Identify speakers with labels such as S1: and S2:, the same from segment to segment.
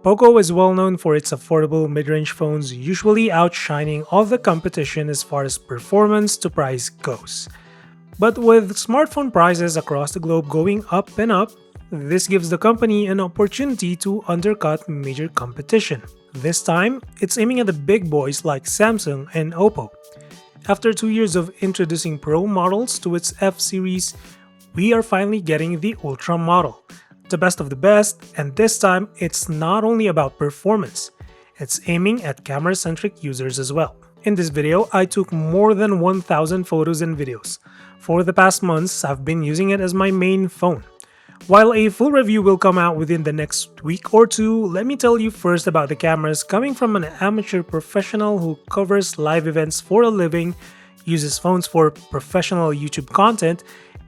S1: POCO is well known for its affordable mid-range phones, usually outshining all the competition as far as performance to price goes. But with smartphone prices across the globe going up and up, this gives the company an opportunity to undercut major competition. This time, it's aiming at the big boys like Samsung and OPPO. After 2 years of introducing Pro models to its F series, we are finally getting the Ultra model. The best of the best, and this time it's not only about performance, it's aiming at camera-centric users as well. In this video, I took more than 1,000 photos and videos. For the past months, I've been using it as my main phone. While a full review will come out within the next week or two, let me tell you first about the cameras coming from an amateur professional who covers live events for a living, uses phones for professional YouTube content,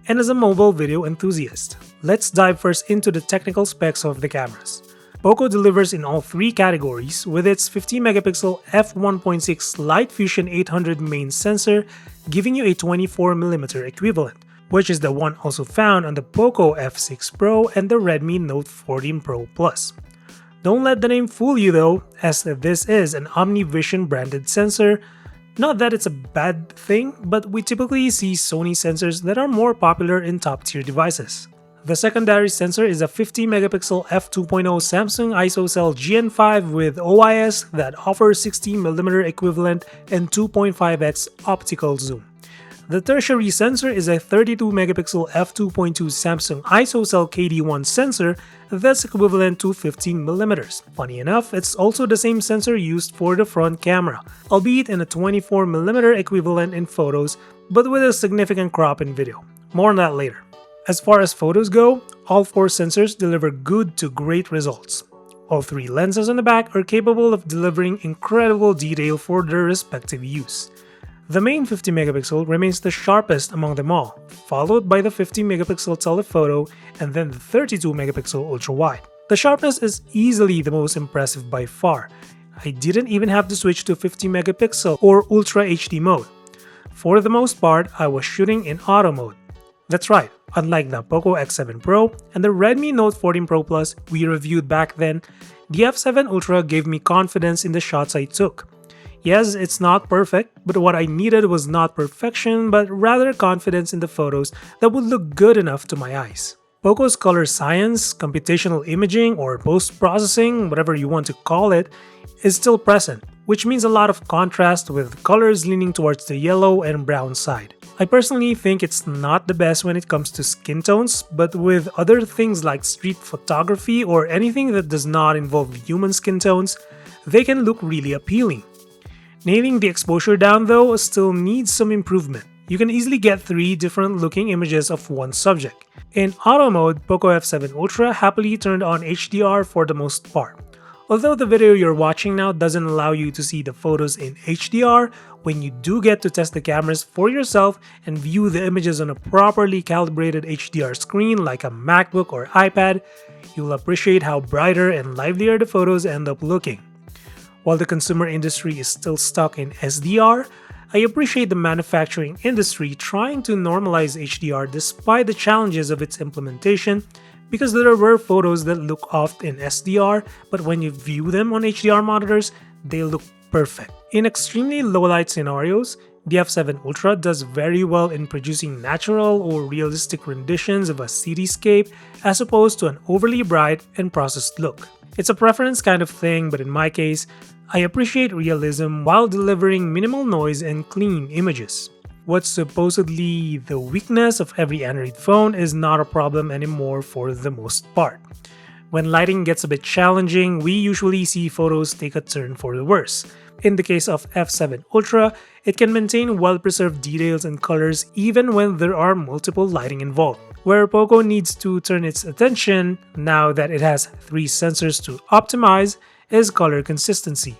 S1: and is a mobile video enthusiast. Let's dive first into the technical specs of the cameras. POCO delivers in all three categories with its 50-megapixel f1.6 Light Fusion 800 main sensor, giving you a 24mm equivalent, which is the one also found on the POCO F6 Pro and the Redmi Note 14 Pro Plus. Don't let the name fool you though, as this is an OmniVision branded sensor. Not that it's a bad thing, but we typically see Sony sensors that are more popular in top-tier devices. The secondary sensor is a 50-megapixel f2.0 Samsung ISOCELL GN5 with OIS that offers 60mm equivalent and 2.5x optical zoom. The tertiary sensor is a 32-megapixel f2.2 Samsung ISOCELL KD1 sensor that's equivalent to 15mm. Funny enough, it's also the same sensor used for the front camera, albeit in a 24mm equivalent in photos, but with a significant crop in video. More on that later. As far as photos go, all four sensors deliver good to great results. All three lenses on the back are capable of delivering incredible detail for their respective use. The main 50-megapixel remains the sharpest among them all, followed by the 50-megapixel telephoto and then the 32-megapixel ultra-wide. The sharpness is easily the most impressive by far. I didn't even have to switch to 50-megapixel or Ultra HD mode. For the most part, I was shooting in auto mode. That's right, unlike the POCO X7 Pro and the Redmi Note 14 Pro Plus we reviewed back then, the F7 Ultra gave me confidence in the shots I took. Yes, it's not perfect, but what I needed was not perfection, but rather confidence in the photos that would look good enough to my eyes. POCO's color science, computational imaging, or post-processing, whatever you want to call it, is still present, which means a lot of contrast with colors leaning towards the yellow and brown side. I personally think it's not the best when it comes to skin tones, but with other things like street photography or anything that does not involve human skin tones, they can look really appealing. Nailing the exposure down though still needs some improvement. You can easily get 3 different looking images of one subject. In auto mode, POCO F7 Ultra happily turned on HDR for the most part. Although the video you're watching now doesn't allow you to see the photos in HDR, when you do get to test the cameras for yourself and view the images on a properly calibrated HDR screen like a MacBook or iPad, you'll appreciate how brighter and livelier the photos end up looking. While the consumer industry is still stuck in SDR, I appreciate the manufacturing industry trying to normalize HDR despite the challenges of its implementation, because there were photos that look off in SDR, but when you view them on HDR monitors, they look perfect. In extremely low light scenarios, the F7 Ultra does very well in producing natural or realistic renditions of a cityscape as opposed to an overly bright and processed look. It's a preference kind of thing, but in my case, I appreciate realism while delivering minimal noise and clean images. What's supposedly the weakness of every Android phone is not a problem anymore for the most part. When lighting gets a bit challenging, we usually see photos take a turn for the worse. In the case of F7 Ultra, it can maintain well-preserved details and colors even when there are multiple lighting involved. Where POCO needs to turn its attention, now that it has 3 sensors to optimize, is color consistency.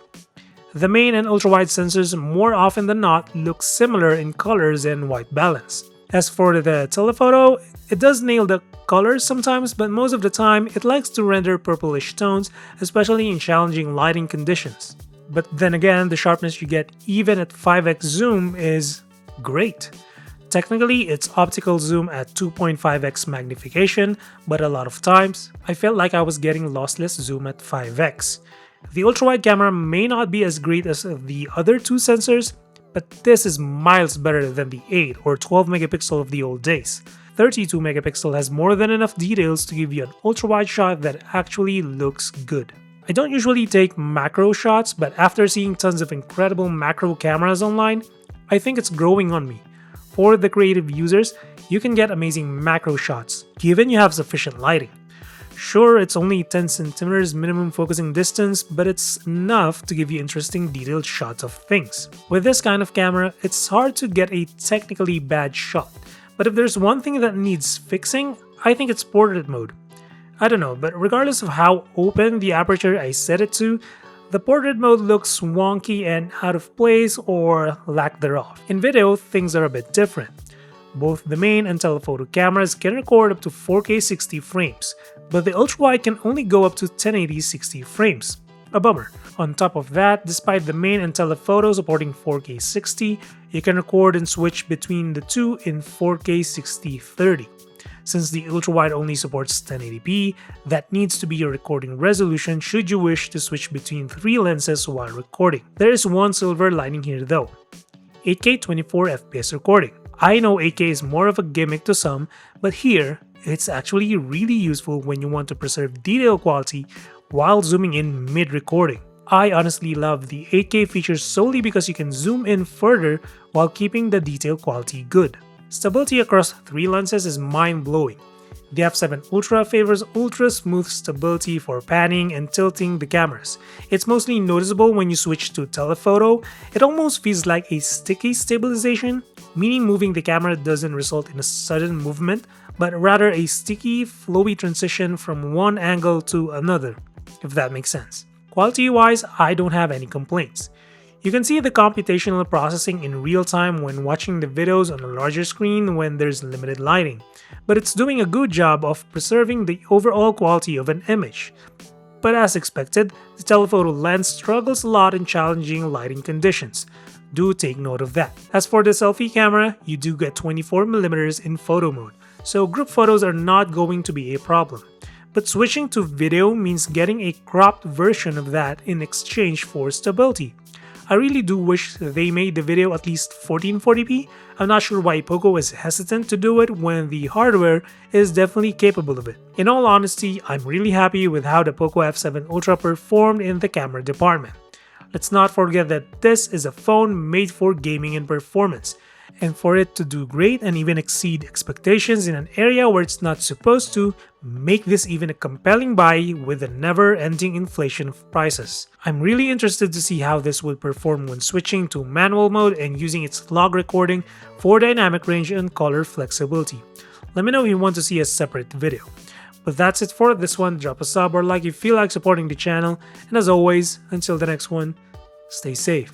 S1: The main and ultra-wide sensors more often than not look similar in colors and white balance. As for the telephoto, it does nail the colors sometimes, but most of the time it likes to render purplish tones, especially in challenging lighting conditions. But then again, the sharpness you get even at 5x zoom is great. Technically, it's optical zoom at 2.5x magnification, but a lot of times, I felt like I was getting lossless zoom at 5x. The ultra-wide camera may not be as great as the other two sensors, but this is miles better than the 8 or 12 megapixel of the old days. 32 megapixel has more than enough details to give you an ultra-wide shot that actually looks good. I don't usually take macro shots, but after seeing tons of incredible macro cameras online, I think it's growing on me. For the creative users, you can get amazing macro shots, given you have sufficient lighting. Sure, it's only 10 centimeters minimum focusing distance, but it's enough to give you interesting detailed shots of things. With this kind of camera, it's hard to get a technically bad shot, but if there's one thing that needs fixing, I think it's portrait mode. I don't know, but regardless of how open the aperture I set it to, the portrait mode looks wonky and out of place or lack thereof. In video, things are a bit different. Both the main and telephoto cameras can record up to 4K 60 frames, but the ultra-wide can only go up to 1080 60 frames. A bummer. On top of that, despite the main and telephoto supporting 4K 60, you can record and switch between the two in 4K 60 30. Since the ultra-wide only supports 1080p, that needs to be your recording resolution should you wish to switch between 3 lenses while recording. There is one silver lining here though: 8K 24fps recording. I know 8K is more of a gimmick to some, but here, it's actually really useful when you want to preserve detail quality while zooming in mid-recording. I honestly love the 8K feature solely because you can zoom in further while keeping the detail quality good. Stability across 3 lenses is mind-blowing. The F7 Ultra favors ultra-smooth stability for panning and tilting the cameras. It's mostly noticeable when you switch to telephoto. It almost feels like a sticky stabilization, meaning moving the camera doesn't result in a sudden movement, but rather a sticky, flowy transition from one angle to another, if that makes sense. Quality-wise, I don't have any complaints. You can see the computational processing in real time when watching the videos on a larger screen when there's limited lighting, but it's doing a good job of preserving the overall quality of an image. But as expected, the telephoto lens struggles a lot in challenging lighting conditions. Do take note of that. As for the selfie camera, you do get 24mm in photo mode, so group photos are not going to be a problem. But switching to video means getting a cropped version of that in exchange for stability. I really do wish they made the video at least 1440p. I'm not sure why POCO is hesitant to do it when the hardware is definitely capable of it. In all honesty, I'm really happy with how the POCO F7 Ultra performed in the camera department. Let's not forget that this is a phone made for gaming and performance, and for it to do great and even exceed expectations in an area where it's not supposed to, make this even a compelling buy with the never-ending inflation of prices. I'm really interested to see how this will perform when switching to manual mode and using its log recording for dynamic range and color flexibility. Let me know if you want to see a separate video. But that's it for this one. Drop a sub or like if you feel like supporting the channel, and as always, until the next one, stay safe.